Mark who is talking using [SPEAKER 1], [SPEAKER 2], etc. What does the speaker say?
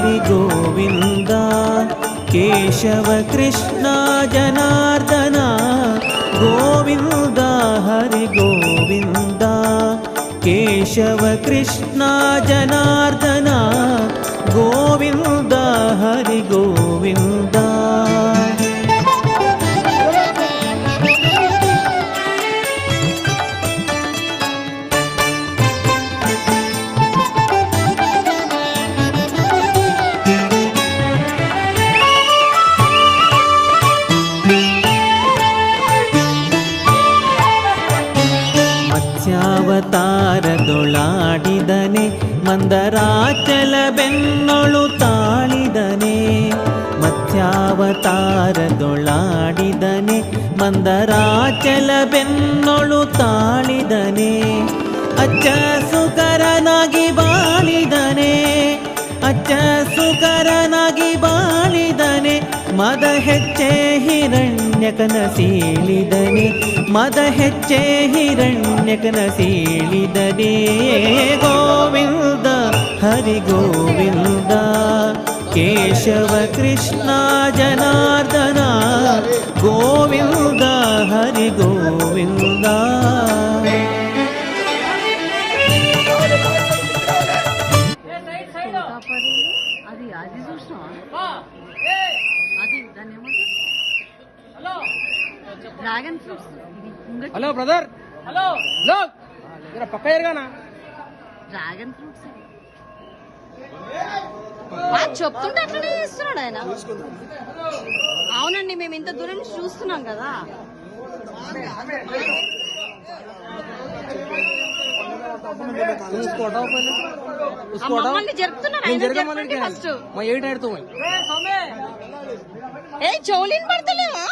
[SPEAKER 1] हरि गोविन्द केशव कृष्ण जनार्दन गोविन्द हरि गोविन्द केशव कृष्ण जनार्दन गोविन्द हरि गोविन्द ಮತ್ಸ್ಯಾವತಾರದೊಳಾಡಿದನೆ ಮಂದರಾಚಲ ಬೆನ್ನೊಳು ತಾಳಿದನೆ ಮತ್ಸ್ಯಾವತಾರದೊಳಾಡಿದನೆ ಮಂದರಾಚಲ ಬೆನ್ನೊಳು ತಾಳಿದನೆ ಅಚ್ಚ ಸುಕರನಾಗಿ ಬಾಳಿದನೆ ಅಚ್ಚ ಸುಕರನಾಗಿ ಬಾಳಿದನೆ ಮದ ಹೆಚ್ಚೆ ಹಿರಣ್ಯಕನ ಸೀಳಿದನೆ ಮದ ಹೆಚ್ಚೆ ಹಿರಣ್ಯಕನ ಸೀಳಿದನೆ ಗೋವಿಂದ ಹರಿ ಗೋವಿಂದ ಕೇಶವ ಕೃಷ್ಣ ಜನಾರ್ದನ ಗೋವಿಂದ ಹರಿ ಗೋವಿಂದ
[SPEAKER 2] అది అది చూసినావా అది దాన్ని ఏమంటారు dragon fruits
[SPEAKER 3] hello brother hello hello జరా పక్క ఎరగానా
[SPEAKER 2] డ్రాగన్ ఫ్రూట్స్ చెప్తుంటే అట్లనే చేస్తున్నాడు ఆయన. అవునండి మేము ఇంత దూరం నుంచి చూస్తున్నాం కదా.
[SPEAKER 3] జరుగుతున్నారు
[SPEAKER 2] ఏ చౌలీని పడతలేవా